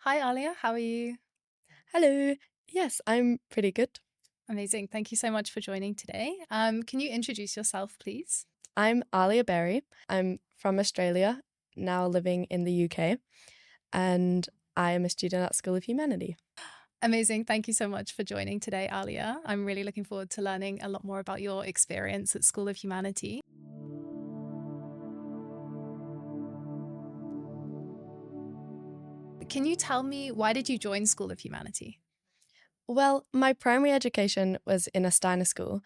Hi, Alia. How are you? Hello. Yes, I'm pretty good. Amazing. Thank you so much for joining today. Can you introduce yourself, please? I'm Alia Berry. I'm from Australia, now living in the UK, and I am a student at School of Humanity. Amazing. Thank you so much for joining today, Alia. I'm really looking forward to learning a lot more about your experience at School of Humanity. Can you tell me why did you join School of Humanity? Well, my primary education was in a Steiner school,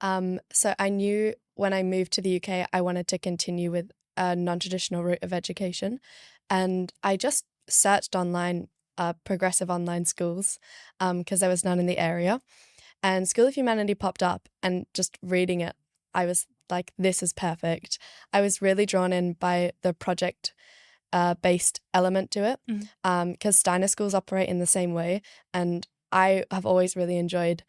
so I knew when I moved to the UK I wanted to continue with a non-traditional route of education, and I just searched online progressive online schools because there was none in the area. And School of Humanity popped up, and just reading it, I was like, this is perfect. I was really drawn in by the project based element to it Mhm. because Steiner schools operate in the same way. And I have always really enjoyed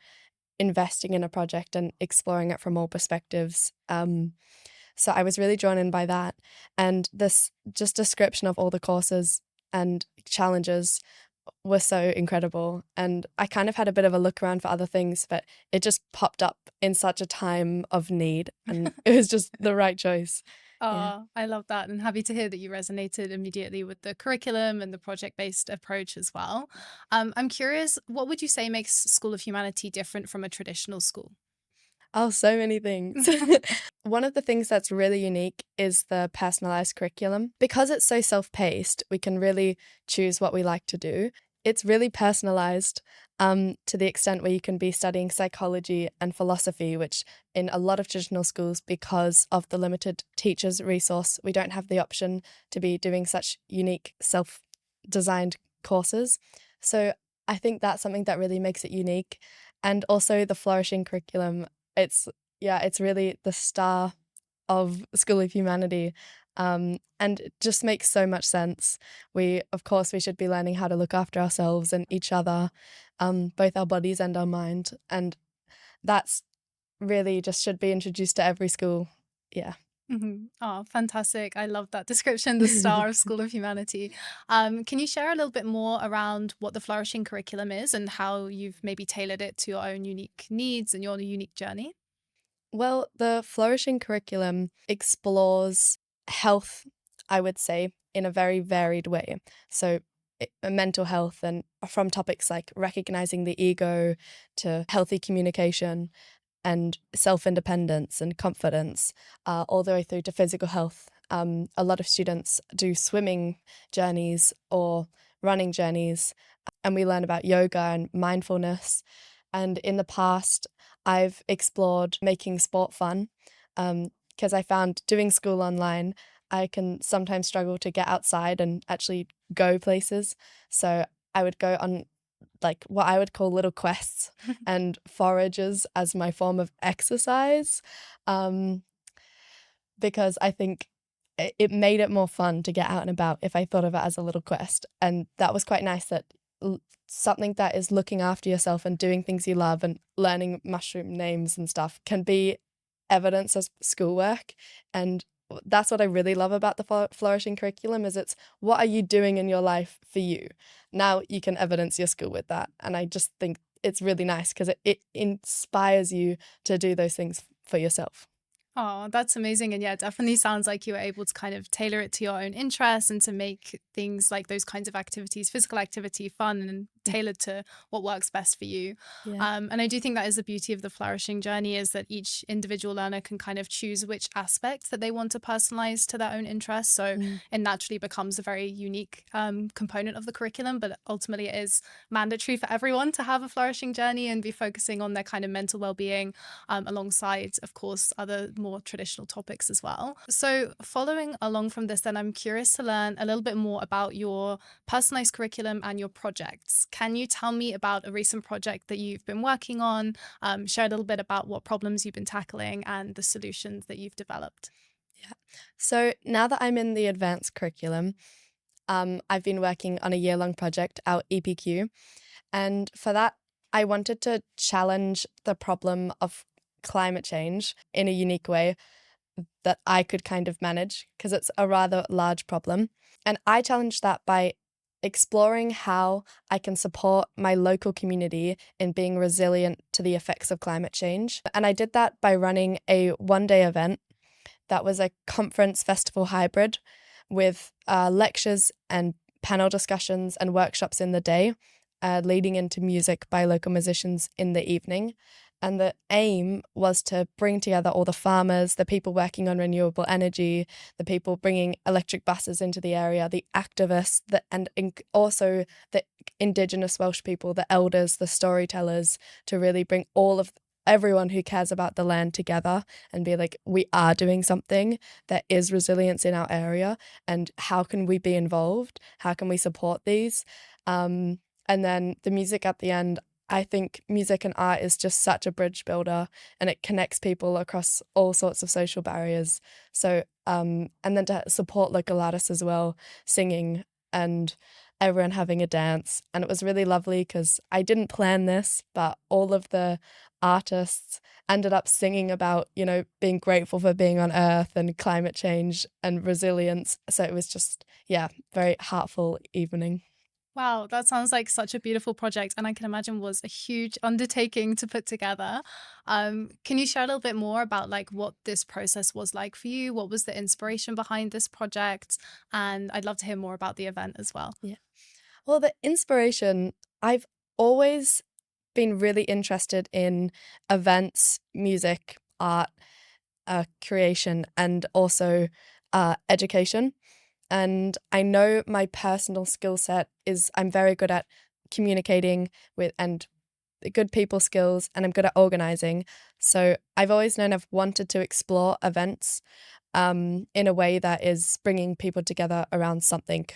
investing in a project and exploring it from all perspectives. So I was really drawn in by that. And this just description of all the courses and challenges were so incredible. And I kind of had a bit of a look around for other things, but it just popped up in such a time of need. And it was just the right choice. Yeah. Oh, I love that. And happy to hear that you resonated immediately with the curriculum and the project based approach as well. I'm curious, what would you say makes School of Humanity different from a traditional school? Oh, so many things. One of the things that's really unique is the personalized curriculum. Because it's so self paced, we can really choose what we like to do. It's really personalized to the extent where you can be studying psychology and philosophy, which in a lot of traditional schools, because of the limited teachers' resource, we don't have the option to be doing such unique self designed courses. So I think that's something that really makes it unique. And also the flourishing curriculum, it's yeah, it's really the star of School of Humanity, and it just makes so much sense. Of course, we should be learning how to look after ourselves and each other, both our bodies and our mind, and that's really just should be introduced to every school. Yeah. Oh, fantastic. I love that description, the star of School of Humanity. Can you share a little bit more around what the flourishing curriculum is and how you've maybe tailored it to your own unique needs and your unique journey? Well, the flourishing curriculum explores health, I would say, in a very varied way. So, mental health, and from topics like recognizing the ego to healthy communication and self independence and confidence, all the way through to physical health. A lot of students do swimming journeys or running journeys, and we learn about yoga and mindfulness. And in the past, I've explored making sport fun because I found doing school online, I can sometimes struggle to get outside and actually go places. So I would go on like what I would call little quests and forages as my form of exercise, um, because I think it made it more fun to get out and about if I thought of it as a little quest. And that was quite nice that something that is looking after yourself and doing things you love and learning mushroom names and stuff can be evidence as schoolwork. And that's what I really love about the flourishing curriculum is it's what are you doing in your life for you? Now you can evidence your school with that. And I just think it's really nice because it inspires you to do those things for yourself. Oh, that's amazing. And yeah, it definitely sounds like you were able to kind of tailor it to your own interests and to make things like those kinds of activities, physical activity, fun and tailored to what works best for you. Yeah. And I do think that is the beauty of the flourishing journey is that each individual learner can kind of choose which aspect that they want to personalize to their own interests. So Mm. it naturally becomes a very unique component of the curriculum, but ultimately it is mandatory for everyone to have a flourishing journey and be focusing on their kind of mental well-being alongside, of course, other more traditional topics as well. So, following along from this, then I'm curious to learn a little bit more about your personalized curriculum and your projects. Can you tell me about a recent project that you've been working on? Share a little bit about what problems you've been tackling and the solutions that you've developed. Yeah. So now that I'm in the advanced curriculum, I've been working on a year-long project, our EPQ, and for that, I wanted to challenge the problem of climate change in a unique way that I could kind of manage because it's a rather large problem. And I challenged that by exploring how I can support my local community in being resilient to the effects of climate change. And I did that by running a 1 day event that was a conference festival hybrid with lectures and panel discussions and workshops in the day, leading into music by local musicians in the evening. And the aim was to bring together all the farmers, the people working on renewable energy, the people bringing electric buses into the area, the activists, also the Indigenous Welsh people, the elders, the storytellers, to really bring all of everyone who cares about the land together and be like, we are doing something. There is resilience in our area, and how can we be involved? How can we support these? And then the music at the end, I think music and art is just such a bridge builder, and it connects people across all sorts of social barriers. So, and then to support local artists as well, singing and everyone having a dance. And it was really lovely because I didn't plan this, but all of the artists ended up singing about, being grateful for being on Earth and climate change and resilience. So it was just, yeah, very heartful evening. Wow, that sounds like such a beautiful project, and I can imagine was a huge undertaking to put together. Can you share a little bit more about like what this process was like for you? What was the inspiration behind this project? And I'd love to hear more about the event as well. Yeah. Well, the inspiration, I've always been really interested in events, music, art, creation, and also education. And I know my personal skill set is I'm very good at communicating with and good people skills, and I'm good at organizing. So I've always known I've wanted to explore events in a way that is bringing people together around something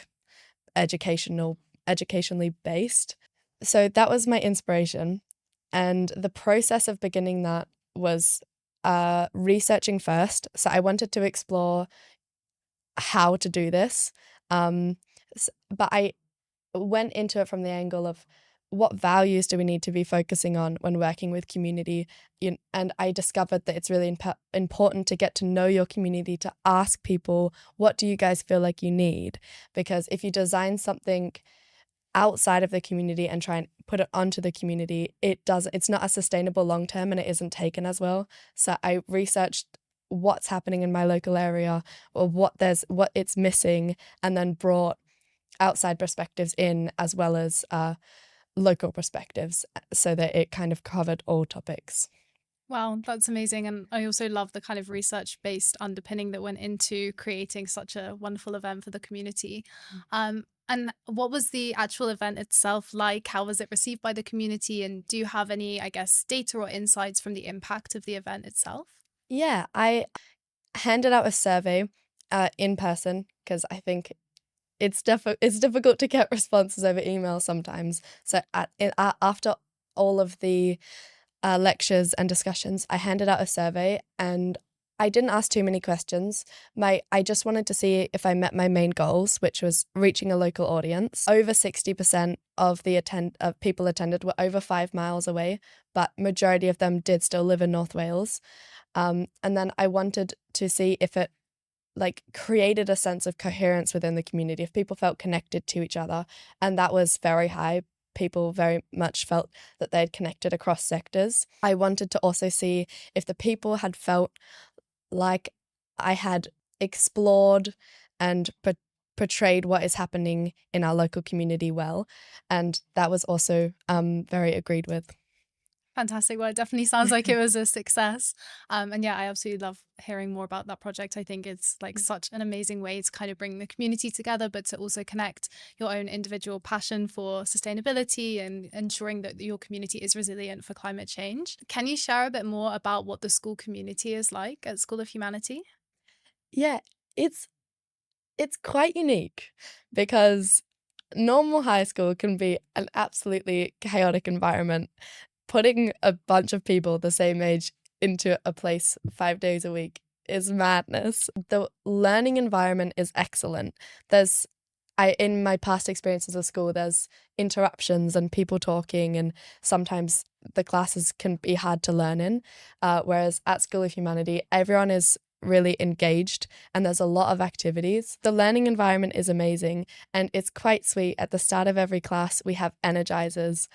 educational, educationally based. So that was my inspiration. And the process of beginning that was researching first. So I wanted to explore how to do this. Um, but I went into it from the angle of what values do we need to be focusing on when working with community. And I discovered that it's really important to get to know your community, to ask people, what do you guys feel like you need? Because if you design something outside of the community and try and put it onto the community, it's not as sustainable long term, and it isn't taken as well. So I researched what's happening in my local area, or what it's missing, and then brought outside perspectives in as well as local perspectives, so that it kind of covered all topics. Wow, that's amazing. And I also love the kind of research based underpinning that went into creating such a wonderful event for the community. And what was the actual event itself like? How was it received by the community? And do you have any, I guess, data or insights from the impact of the event itself? Yeah, I handed out a survey in person because I think it's difficult to get responses over email sometimes. So after all of the lectures and discussions, I handed out a survey, and I didn't ask too many questions. I just wanted to see if I met my main goals, which was reaching a local audience. Over 60% of people attended were over 5 miles away, but majority of them did still live in North Wales. And then I wanted to see if it created a sense of coherence within the community, if people felt connected to each other, and that was very high. People very much felt that they had connected across sectors. I wanted to also see if the people had felt like I had explored and portrayed what is happening in our local community well, and that was also very agreed with. Fantastic. Well, it definitely sounds like it was a success. And yeah, I absolutely love hearing more about that project. I think it's like such an amazing way to kind of bring the community together, but to also connect your own individual passion for sustainability and ensuring that your community is resilient for climate change. Can you share a bit more about what the school community is like at School of Humanity? Yeah, it's it's quite unique because normal high school can be an absolutely chaotic environment. Putting a bunch of people the same age into a place 5 days a week is madness. The learning environment is excellent. In my past experiences at school, there's interruptions and people talking, and sometimes the classes can be hard to learn in. Whereas at School of Humanity, everyone is really engaged and there's a lot of activities. The learning environment is amazing and it's quite sweet. At the start of every class, we have energizers,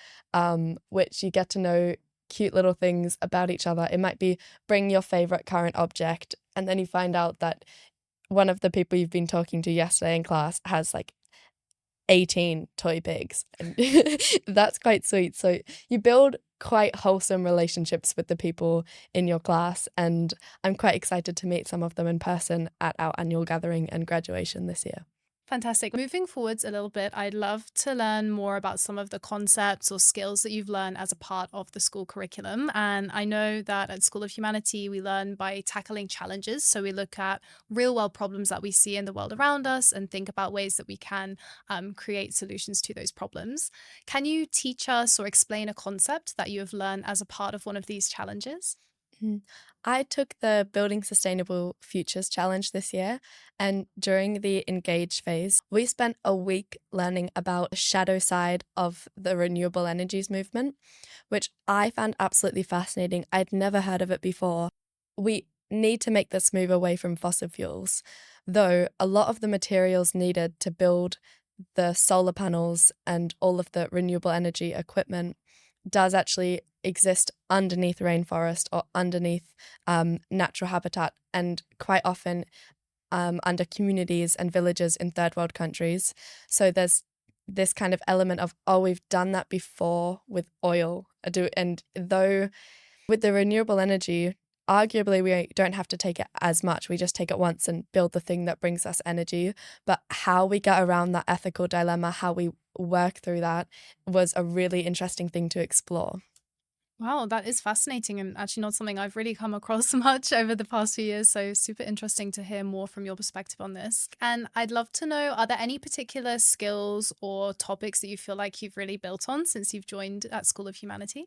which you get to know cute little things about each other. It might be bring your favorite current object, and then you find out that one of the people you've been talking to yesterday in class has like 18 toy pigs. And that's quite sweet. So you build quite wholesome relationships with the people in your class. And I'm quite excited to meet some of them in person at our annual gathering and graduation this year. Fantastic. Moving forwards a little bit, I'd love to learn more about some of the concepts or skills that you've learned as a part of the school curriculum. And I know that at School of Humanity, we learn by tackling challenges. So we look at real world problems that we see in the world around us and think about ways that we can create solutions to those problems. Can you teach us or explain a concept that you have learned as a part of one of these challenges? Mm. I took the Building Sustainable Futures Challenge this year, and during the Engage phase, we spent a week learning about the shadow side of the renewable energies movement, which I found absolutely fascinating. I'd never heard of it before. We need to make this move away from fossil fuels, though a lot of the materials needed to build the solar panels and all of the renewable energy equipment does actually exist underneath rainforest or underneath natural habitat, and quite often under communities and villages in third world countries. So there's this kind of element of, oh, we've done that before with oil. And though with the renewable energy, arguably we don't have to take it as much. We just take it once and build the thing that brings us energy. But how we get around that ethical dilemma, how we work through that, was a really interesting thing to explore. Wow, that is fascinating and actually not something I've really come across much over the past few years. So, super interesting to hear more from your perspective on this. And I'd love to know, are there any particular skills or topics that you feel like you've really built on since you've joined at School of Humanity?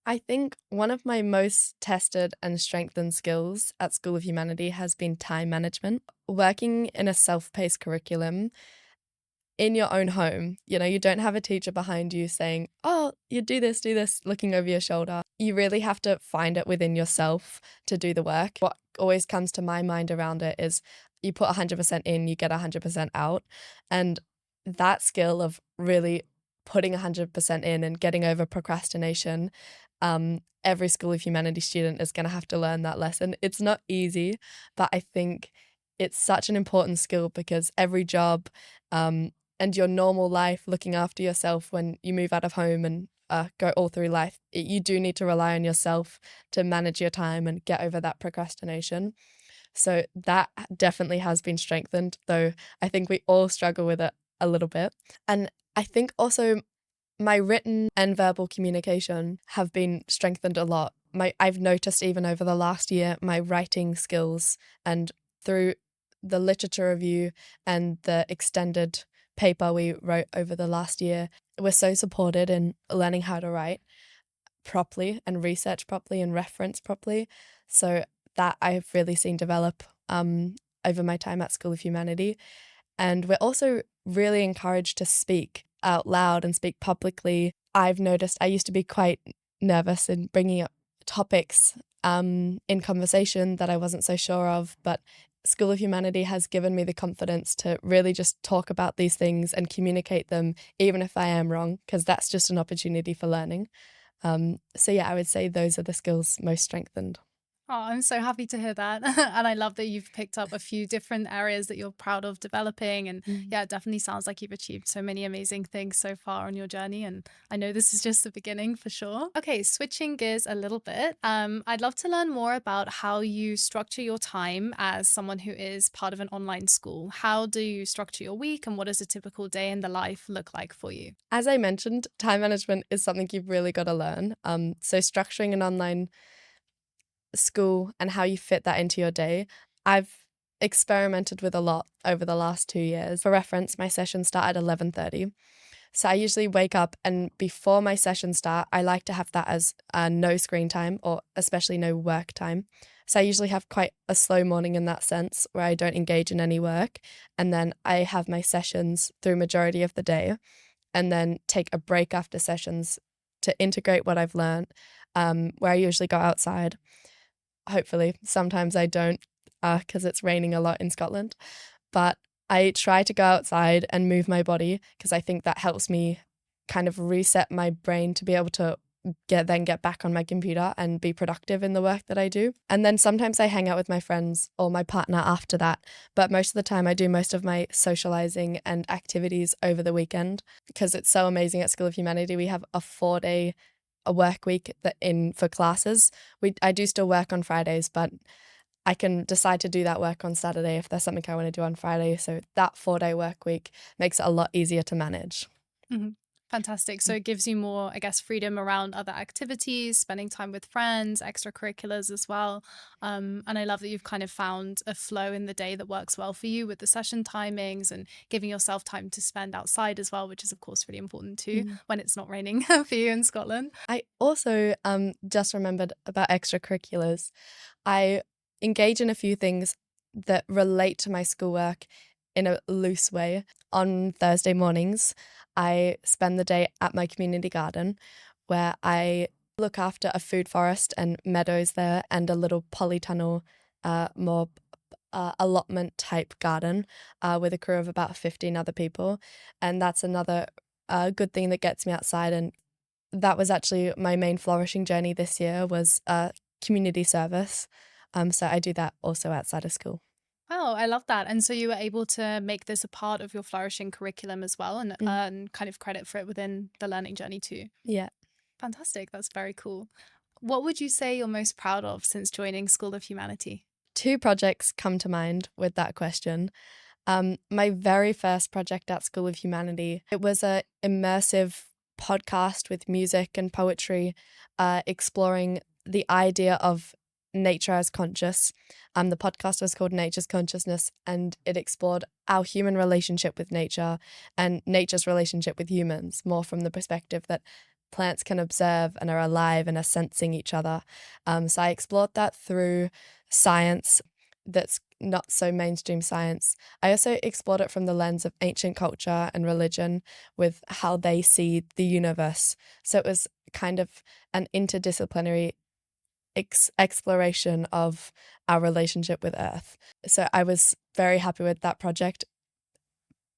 I think one of my most tested and strengthened skills at School of Humanity has been time management. Working in a self paced curriculum in your own home, you don't have a teacher behind you saying, oh, you do this, looking over your shoulder. You really have to find it within yourself to do the work. What always comes to my mind around it is you put 100% in, you get 100% out. And that skill of really putting 100% in and getting over procrastination, every School of Humanities student is going to have to learn that lesson. It's not easy, but I think it's such an important skill because every job, and your normal life, looking after yourself when you move out of home and go all through life, you do need to rely on yourself to manage your time and get over that procrastination. So that definitely has been strengthened, though I think we all struggle with it a little bit. And I think also my written and verbal communication have been strengthened a lot. I've noticed even over the last year, my writing skills, and through the literature review and the extended paper we wrote over the last year, we're so supported in learning how to write properly and research properly and reference properly. So that I've really seen develop over my time at School of Humanity. And we're also really encouraged to speak out loud and speak publicly. I've noticed I used to be quite nervous in bringing up topics in conversation that I wasn't so sure of, but School of Humanity has given me the confidence to really just talk about these things and communicate them, even if I am wrong, because that's just an opportunity for learning. So yeah, I would say those are the skills most strengthened. Oh, I'm so happy to hear that. And I love that you've picked up a few different areas that you're proud of developing. And Mm. yeah, it definitely sounds like you've achieved so many amazing things so far on your journey. And I know this is just the beginning for sure. Okay, switching gears a little bit. I'd love to learn more about how you structure your time as someone who is part of an online school. How do you structure your week and what does a typical day in the life look like for you? As I mentioned, time management is something you've really got to learn. So structuring an online school and how you fit that into your day, I've experimented with a lot over the last 2 years. For reference, my sessions start at 11:30. So I usually wake up, and before my sessions start, I like to have that as no screen time, or especially no work time. So I usually have quite a slow morning in that sense where I don't engage in any work. And then I have my sessions through majority of the day and then take a break after sessions to integrate what I've learned, where I usually go outside. Hopefully, sometimes I don't. because it's raining a lot in Scotland. But I try to go outside and move my body because I think that helps me kind of reset my brain to be able to get back on my computer and be productive in the work that I do. And then sometimes I hang out with my friends or my partner after that, but most of the time I do most of my socializing and activities over the weekend because it's so amazing at School of Humanity. We have a 4-day a work week that in for classes. I do still work on Fridays, but I can decide to do that work on Saturday if there's something I want to do on Friday. So that 4-day work week makes it a lot easier to manage. Mhm. Fantastic. So it gives you more, I guess, freedom around other activities, spending time with friends, extracurriculars as well. And I love that you've kind of found a flow in the day that works well for you with the session timings and giving yourself time to spend outside as well, which is, of course, really important too Mm. when it's not raining for you in Scotland. I also just remembered about extracurriculars. I engage in a few things that relate to my schoolwork in a loose way. On Thursday mornings, I spend the day at my community garden where I look after a food forest and meadows there and a little polytunnel, more allotment type garden with a crew of about 15 other people. And that's another good thing that gets me outside. And that was actually my main flourishing journey this year was community service. So I do that also outside of school. Oh, I love that. And so you were able to make this a part of your flourishing curriculum as well and Mm, earn kind of credit for it within the learning journey too. yeah. Fantastic. That's very cool. What would you say you're most proud of since joining School of Humanity? Two projects come to mind with that question. My very first project at School of Humanity, it was a immersive podcast with music and poetry, exploring the idea of nature as conscious. The podcast was called Nature's Consciousness, and it explored our human relationship with nature and nature's relationship with humans, more from the perspective that plants can observe and are alive and are sensing each other. So I explored that through science that's not so mainstream science. I also explored it from the lens of ancient culture and religion with how they see the universe. So it was kind of an interdisciplinary exploration of our relationship with Earth. So I was very happy with that project,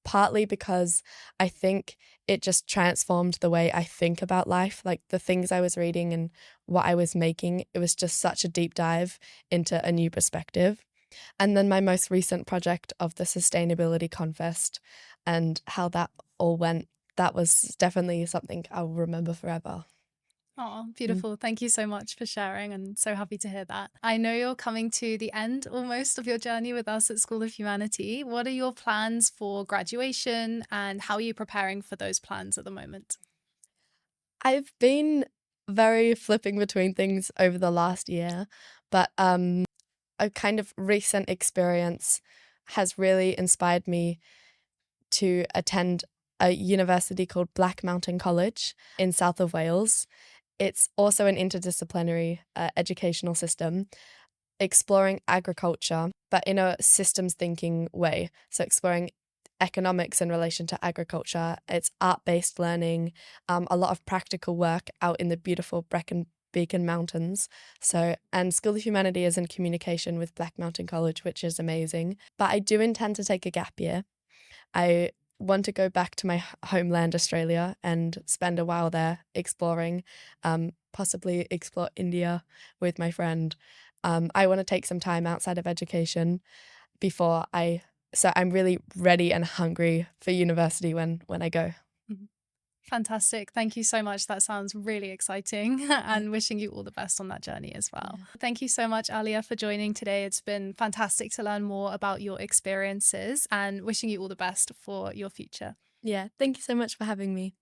partly because I think it just transformed the way I think about life. Like the things I was reading and what I was making, it was just such a deep dive into a new perspective. And then my most recent project of the Sustainability Confest and how that all went, that was definitely something I'll remember forever. Oh, Mm. beautiful. Thank you so much for sharing and so happy to hear that. I know you're coming to the end almost of your journey with us at School of Humanity. What are your plans for graduation and how are you preparing for those plans at the moment? I've been very flipping between things over the last year, but a kind of recent experience has really inspired me to attend a university called Black Mountain College in south of Wales. It's also an interdisciplinary educational system exploring agriculture, but in a systems thinking way. So, exploring economics in relation to agriculture. It's art based learning, a lot of practical work out in the beautiful Brecon Beacon Mountains. So, and School of Humanity is in communication with Black Mountain College, which is amazing. But I do intend to take a gap year. I want to go back to my homeland, Australia, and spend a while there exploring, possibly explore India with my friend. I want to take some time outside of education before so I'm really ready and hungry for university when I go. Mhm. Fantastic. Thank you so much. That sounds really exciting Yeah, and wishing you all the best on that journey as well. yeah. Thank you so much, Alia, for joining today. It's been fantastic to learn more about your experiences and wishing you all the best for your future. Yeah, thank you so much for having me.